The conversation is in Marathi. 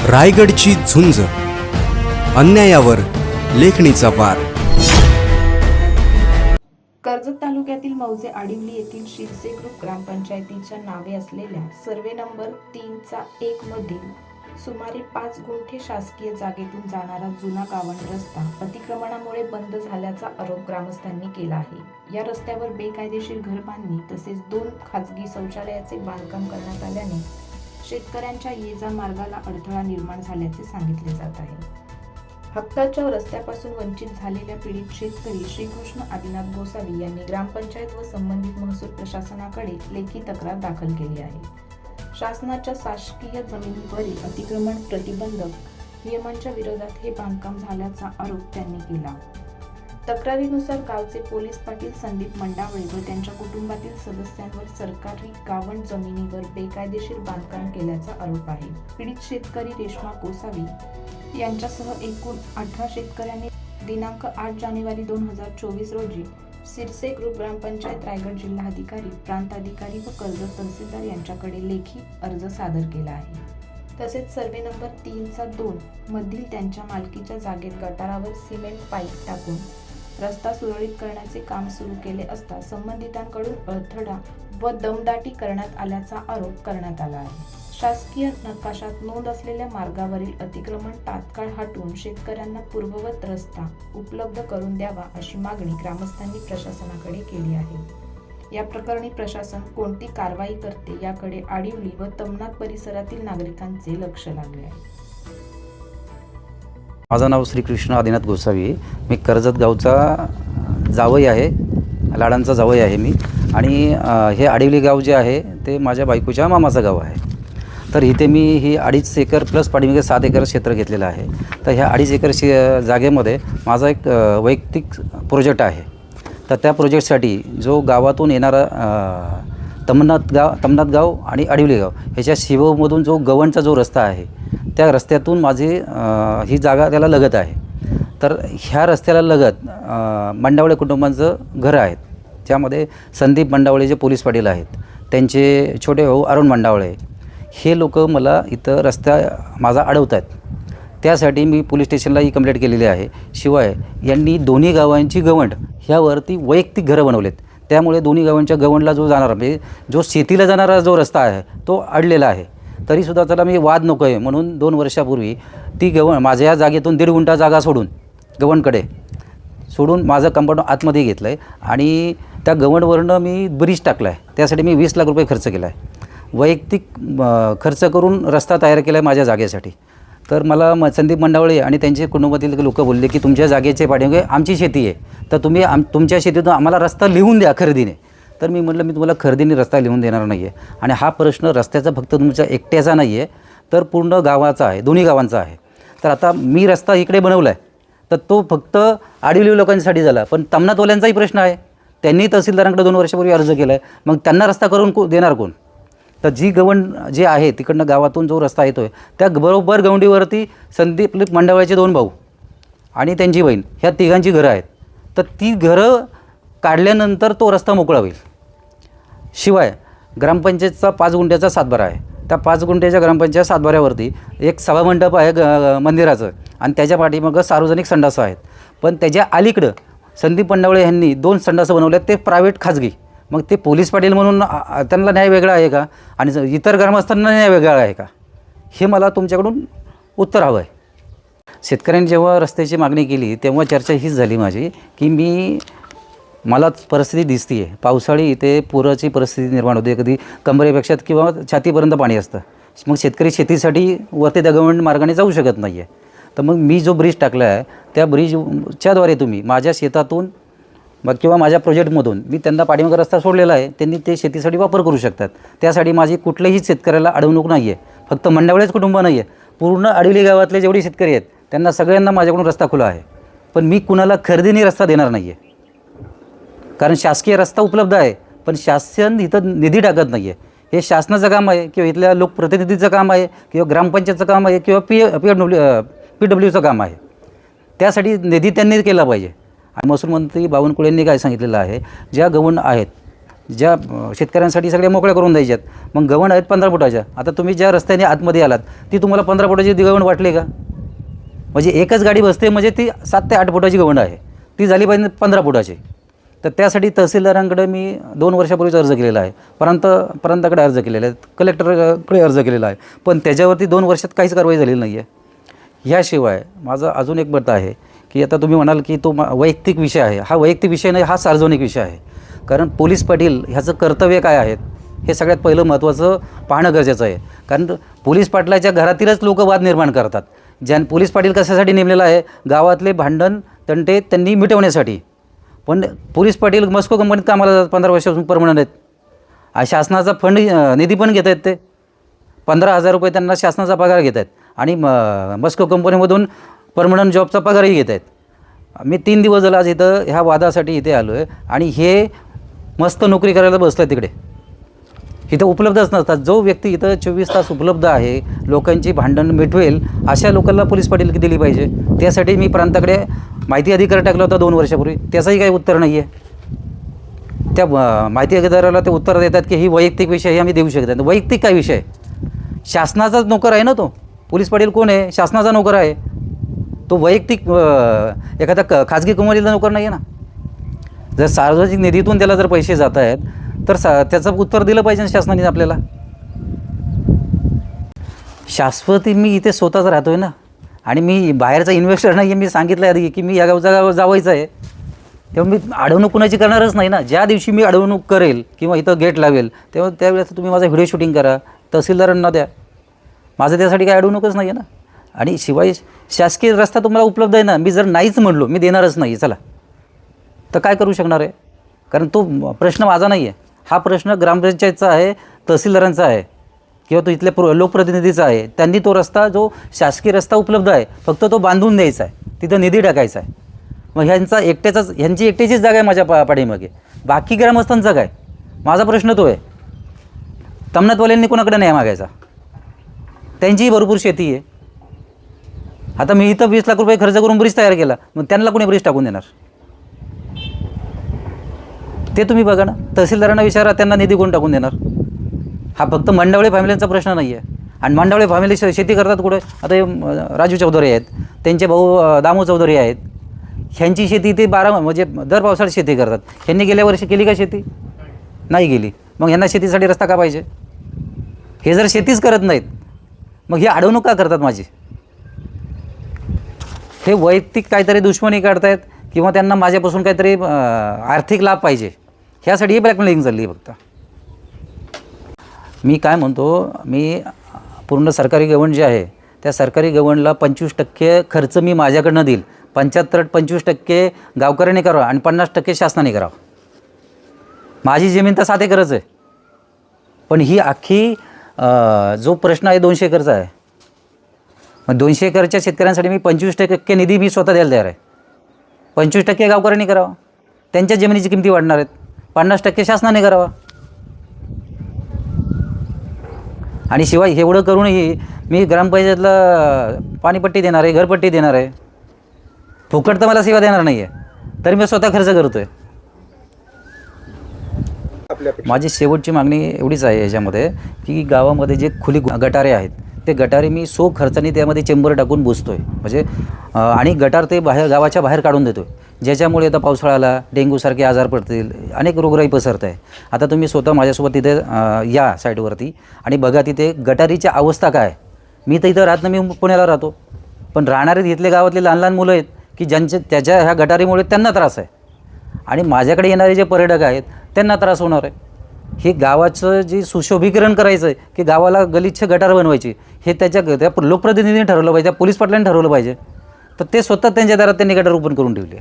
रायगडची झुंज, अन्यायावर लेखणीचा वार। कर्जत तालुक्यातील मौजे आडिवली येथील शिरसे ग्रुप ग्रामपंचायतीच्या नावे असलेल्या सर्वे नंबर 3/1 मधील सुमारे 5 गुंठे शासकीय जागेतून जाणारा जुना गावंढ रस्ता अतिक्रमणामुळे बंद झाल्याचा आरोप ग्रामस्थांनी केला आहे। या रस्त्यावर बेकायदेशीर घर बांधणी तसेच 2 खाजगी शौचालयाचे बांधकाम करण्यात आल्याने शेतकऱ्यांच्या ये-जा मार्गाला अडथळा निर्माण झाल्याचे सांगितले जात आहे। हक्काच्या रस्त्यापासून वंचित झालेल्या पीडित शेतकरी श्रीकृष्ण आदिनाथ गोसावी यांनी ग्रामपंचायत व संबंधित महसूल प्रशासनाकडे लेखी तक्रार दाखल केली आहे। शासनाच्या शासकीय जमिनीवरील अतिक्रमण प्रतिबंधक नियमांच्या विरोधात हे बांधकाम झाल्याचा आरोप त्यांनी केला। तक्रारीनुसार गावचे पोलीस पाटील संदीप मंडावळे व त्यांच्या कुटुंबातील सदस्यांवर सरकारी गावंढ जमिनीवर बेकायदेशीर बांधकाम केल्याचा आरोप आहे। पीडित शेतकरी रेश्मा गोसावी यांच्यासह एकूण 18 शेतकऱ्यांनी दिनांक 8 जानेवारी 2024 रोजी सिरसे ग्रुप ग्रामपंचायत रायगड जिल्हाधिकारी, प्रांताधिकारी व कर्जत तहसीलदार यांच्याकडे लेखी अर्ज सादर केला आहे। तसेच सर्वे नंबर 3/2 मधील त्यांच्या मालकीच्या जागेत गटारावर सिमेंट पाईप टाकून रस्ता सुरळीत करण्याचे काम सुरू केले असता संबंधितांकडून अडथळा व दमदाटी करण्यात आल्याचा आरोप करण्यात आला आहे। शासकीय नकाशात नोंद असलेल्या मार्गावरील अतिक्रमण तात्काळ हटवून शेतकऱ्यांना पूर्ववत रस्ता उपलब्ध करून द्यावा अशी मागणी ग्रामस्थांनी प्रशासनाकडे केली आहे। या प्रकरणी प्रशासन कोणती कारवाई करते याकडे आडिवली व तमनाथ परिसरातील नागरिकांचे लक्ष लागले आहे। माझं नाव श्रीकृष्ण आदिनाथ गोसावी। मी कर्जत गावचा जावई आहे, लाडांचा जावई आहे मी। आणि हे आडिवली गाव जे आहे ते माझ्या बायकोच्या मामाचं गाव आहे। तर इथे मी ही 2.5 एकर प्लस पाठीमागे 7 एकर क्षेत्र घेतलेलं आहे। तर ह्या 2.5 एकर जागेमध्ये माझा एक वैयक्तिक प्रोजेक्ट आहे। तर त्या प्रोजेक्टसाठी जो गावातून येणारा तमनाथ गाव आणि आडिवली गाव ह्याच्या शिवमधून जो गव्हाणचा जो रस्ता आहे त्या रस्त्यातून माझी ही जागा त्याला लगत आहे। तर ह्या रस्त्याला लगत मंडावळे कुटुंबांचं घरं आहेत, ज्यामध्ये संदीप मंडावळे जे पोलीस पाटील आहेत, त्यांचे छोटे भाऊ अरुण मंडावळे, हे लोक मला इथं रस्ता माझा अडवत आहेत। त्यासाठी मी पोलीस स्टेशनला ही कंप्लेंट केलेली आहे। शिवाय यांनी दोन्ही गावांची गवंड ह्यावरती वैयक्तिक घरं बनवलेत। त्यामुळे दोन्ही गावांच्या गवंडला जो जाणारा म्हणजे जो शेतीला जाणारा जो रस्ता आहे तो अडलेला आहे। तरीसुद्धा त्याला मी वाद नको आहे म्हणून 2 वर्षापूर्वी ती गवंड माझ्या जागेतून 1.5 गुंठा जागा सोडून गवंडकडे सोडून माझं कंपाऊंड आतमध्ये घेतलं आहे आणि त्या गवंडवरनं मी ब्रिज टाकला आहे। त्यासाठी मी 20 लाख रुपये खर्च केला आहे, वैयक्तिक खर्च करून रस्ता तयार केला आहे माझ्या जागेसाठी। तर मला संदीप मंडावळे आणि त्यांचे कुटुंबातील लोक बोलले की तुमच्या जागेचे पाठीमागे आमची शेती आहे, तर तुम्ही तुमच्या शेतीतून आम्हाला रस्ता लिहून द्या खरेदीने। तर मी म्हटलं मी तुम्हाला खरेदीने रस्ता लिहून देणार नाही आहे। आणि हा प्रश्न रस्त्याचा फक्त तुमच्या एकट्याचा नाही आहे, तर पूर्ण गावाचा आहे, दोन्ही गावांचा आहे। तर आता मी रस्ता इकडे बनवला आहे तर तो फक्त आडिवली लोकांसाठी झाला, पण तमनाथवाल्यांचाही प्रश्न आहे। त्यांनी तहसीलदारांकडे 2 वर्षापूर्वी अर्ज केला आहे, मग त्यांना रस्ता करून देणार कोण? तर जी गवंड जे आहे तिकडनं गावातून जो रस्ता येतो आहे त्या बरोबर गवंडीवरती संदीप मंडावळ्याचे 2 भाऊ आणि त्यांची बहीण ह्या तिघांची घरं आहेत। तर ती घरं काढल्यानंतर तो रस्ता मोकळा होईल। शिवाय ग्रामपंचायतचा 5 गुंठ्याचा सातबारा आहे। त्या 5 गुंठ्याच्या ग्रामपंचायत सातबाऱ्यावरती एक सभामंडप आहे मंदिराचं आणि त्याच्या पाठीमागं सार्वजनिक संडासं आहेत। पण त्याच्या अलीकडं संदीप मंडावळे यांनी 2 संडासं बनवले आहेत, ते प्रायव्हेट खाजगी। मग ते पोलीस पाटील म्हणून त्यांना न्याय वेगळा आहे का आणि इतर ग्रामस्थांना न्याय वेगळा आहे का, हे मला तुमच्याकडून उत्तर हवं आहे। शेतकऱ्यांनी जेव्हा रस्त्याची मागणी केली तेव्हा चर्चा हीच झाली माझी की मला परिस्थिती दिसती आहे, पावसाळी इथे पुराची परिस्थिती निर्माण होते, कधी कमरेपेक्षा किंवा छातीपर्यंत पाणी असतं। मग शेतकरी शेतीसाठी वरती त्या गव्हर्नमेंट मार्गाने जाऊ शकत नाही आहे। तर मग मी जो ब्रिज टाकला आहे त्या ब्रिजच्याद्वारे तुम्ही माझ्या शेतातून किंवा माझ्या प्रोजेक्टमधून मी त्यांना पाठीमागे रस्ता सोडलेला आहे, त्यांनी ते शेतीसाठी वापर करू शकतात। त्यासाठी माझी कुठल्याही शेतकऱ्याला अडवणूक नाही आहे, फक्त मंडावळेच कुटुंब नाही आहे, पूर्ण आडिवली गावातले जेवढे शेतकरी आहेत त्यांना सगळ्यांना माझ्याकडून रस्ता खुला आहे। पण मी कुणाला खरेदीने रस्ता देणार नाही आहे, कारण शासकीय रस्ता उपलब्ध आहे पण शासन इथं निधी टाकत नाही आहे। हे शासनाचं काम आहे किंवा इथल्या लोकप्रतिनिधीचं काम आहे किंवा ग्रामपंचायतचं काम आहे किंवा PWचं काम आहे। त्यासाठी निधी त्यांनी केला पाहिजे। आणि महसूल मंत्री बावनकुळेंनी काय सांगितलेलं आहे, ज्या गवंड आहेत ज्या शेतकऱ्यांसाठी सगळ्या मोकळ्या करून द्यायच्यात. मग गव्हाण आहेत 15 फुटाच्या. आता तुम्ही ज्या रस्त्याने आतमध्ये आलात ती तुम्हाला 15 फुटाची गव्हाण वाटली का? म्हणजे एकच गाडी बसते म्हणजे ती 7 ते 8 फुटाची गव्हाण आहे, ती झाली पाहिजे 15 फुटाची. तर त्यासाठी तहसीलदारांकडे मी 2 वर्षापूर्वीच अर्ज केलेला आहे, पर्यंतकडे अर्ज केलेला आहे, कलेक्टरकडे अर्ज केलेला आहे, पण त्याच्यावरती 2 वर्षात काहीच कारवाई झालेली नाही आहे. ह्याशिवाय माझं अजून एक मत आहे की आता तुम्ही म्हणाल की तो वैयक्तिक विषय आहे. हा वैयक्तिक विषय नाही, हा सार्वजनिक विषय आहे. कारण पोलीस पाटील ह्याचं कर्तव्य काय आहेत हे सगळ्यात पहिलं महत्त्वाचं पाहणं गरजेचं आहे. कारण पोलीस पाटलाच्या घरातीलच लोक वाद निर्माण करतात. पोलीस पाटील कशासाठी नेमलेला आहे? गावातले भांडण तंटे त्यांनी मिटवण्यासाठी. पण पोलीस पाटील मस्को कंपनीत कामाला जातात, 15 वर्षापासून परमनंट आहेत. शासनाचा फंड निधी पण घेत आहेत, ते 15,000 रुपये त्यांना शासनाचा पगार घेत आहेत आणि मस्को कंपनीमधून परमनंट जॉबचा पगारही घेत आहेत. मी 3 दिवस झाला आज इथं ह्या वादासाठी इथे आलो आहे आणि हे मस्त नोकरी करायला बसलं तिकडे, इथं उपलब्धच नसतात. जो व्यक्ती इथं 24 तास उपलब्ध आहे, लोकांची भांडण मिटवेल, अशा लोकांना पोलीस पाटील दिली पाहिजे. त्यासाठी मी प्रांताकडे माहिती अधिकारी टाकला होता 2 वर्षापूर्वी, त्याचंही काही उत्तर नाही आहे. त्या माहिती अधिकाऱ्याला ते उत्तर देतात की ही वैयक्तिक विषय हे आम्ही देऊ शकत नाही. वैयक्तिक काय विषय? शासनाचाच नोकर आहे ना तो. पोलीस पाटील कोण आहे? शासनाचा नोकर आहे तो. वैयक्तिक एखादा खाजगी कंपनीला नोकर नाही आहे ना. जर सार्वजनिक निधीतून त्याला जर पैसे जात आहेत तर त्याचं उत्तर दिलं पाहिजे शासनाने आपल्याला. शाश्वती मी इथे स्वतःच राहतो आहे ना, आणि मी बाहेरचा इन्व्हेस्टर नाही आहे. मी सांगितलं आधी की मी या गावचा जावायचं आहे, तेव्हा मी अडवणूक कुणाची करणारच नाही ना. ज्या दिवशी मी अडवणूक करेल किंवा इथं गेट लावेल तेव्हा त्यावेळेस तुम्ही माझा व्हिडिओ शूटिंग करा, तहसीलदारांना द्या. माझं त्यासाठी काही अडवणूकच नाही आहे ना. आणि शिवाय शासकीय रस्ता तुम्हाला उपलब्ध आहे ना. मी जर नाहीच म्हणलो मी देणारच नाही चला, तर काय करू शकणार आहे? कारण तो प्रश्न माझा नाही आहे, हा प्रश्न ग्रामपंचायतचा आहे, तहसीलदारांचा आहे किंवा तो इथल्या लोकप्रतिनिधीचा आहे. त्यांनी तो रस्ता, जो शासकीय रस्ता उपलब्ध आहे, फक्त तो बांधून द्यायचा आहे, तिथं निधी टाकायचा आहे. मग ह्यांची एकट्याचीच जागा आहे माझ्या पाठीमागे, बाकी ग्रामस्थांचा काय? माझा प्रश्न तो आहे. तमनातवाल्यांनी कोणाकडे नाही मागायचा, त्यांचीही भरपूर शेती आहे. आता मी इथं 20 लाख रुपये खर्च करून ब्रिज तयार केला, मग त्यांना कोणी ब्रिज टाकून देणार? ते तुम्ही बघा ना, तहसीलदारांना विचारा, त्यांना निधी कोण टाकून देणार? हा फक्त मंडावळे फॅमिलींचा प्रश्न नाही आहे. आणि मंडावळे फॅमिली शेती करतात कुठे? आता हे राजू चौधरी आहेत, त्यांचे भाऊ दामू चौधरी आहेत, ह्यांची शेती ते म्हणजे दर पावसाळ्यात शेती करतात. ह्यांनी गेल्या वर्षी केली का शेती? नाही गेली. मग ह्यांना शेतीसाठी रस्ता का पाहिजे? हे जर शेतीच करत नाहीत मग ही अडवणूक का करतात माझी? हे वैयक्तिक काहीतरी दुश्मनी काढतायत किंवा त्यांना माझ्यापासून काहीतरी आर्थिक लाभ पाहिजे, ह्यासाठी ही ब्लॅकमेलिंग चालली आहे फक्त. मी काय म्हणतो, मी पूर्ण सरकारी गव्हर्न जे आहे त्या सरकारी गव्हर्नला 25% खर्च मी माझ्याकडनं देईल. 25% गावकऱ्यांनी करावा आणि 50% शासनाने करावं. माझी जमीन तर 7 एकरच आहे, पण ही अख्खी जो प्रश्न आहे 200 एकरचा आहे. मग 200 एकरच्या शेतकऱ्यांसाठी मी 25% निधी मी स्वतः द्यायला तयार आहे. 25% गावकऱ्यांनी करावा, त्यांच्या जमिनीची किमती वाढणार आहेत. 50% शासनाने करावा. आणि शिवाय एवढं करूनही मी ग्रामपंचायतला पाणीपट्टी देणार आहे, घरपट्टी देणार आहे. फुकट तर मला सेवा देणार नाही आहे, तरी मी स्वतः खर्च करतो आहे. माझी शेवटची मागणी एवढीच आहे याच्यामध्ये की गावामध्ये जे खुली गटारे आहेत ते गटारे मी खर्चाने त्यामध्ये चेंबर टाकून बुजतो आहे. म्हणजे आणि गटार ते गावाच्या बाहेर काढून देतो आहे, ज्याच्यामुळे आता पावसाळ्याला डेंग्यूसारखे आजार पडतील, अनेक रोगराई पसरत आहे. आता तुम्ही स्वतः माझ्यासोबत तिथे या साईडवरती आणि बघा तिथे गटारीची अवस्था काय आहे. मी तर इथं राहत नाही, मी पुण्याला राहतो, पण राहणारे इथले गावातले लहान लहान मुलं आहेत की त्याच्या ह्या गटारीमुळे त्यांना त्रास आहे आणि माझ्याकडे येणारे जे पर्यटक आहेत त्यांना त्रास होणार आहे. हे गावाचं जे सुशोभीकरण करायचं आहे की गावाला गलिच्छ गटार बनवायची, हे त्या लोकप्रतिनिधींनी ठरवलं पाहिजे, त्या पोलीस पाटलांनी ठरवलं पाहिजे. तर ते स्वतः त्यांच्या दारात त्यांनी गटार ओपन करून ठेवले.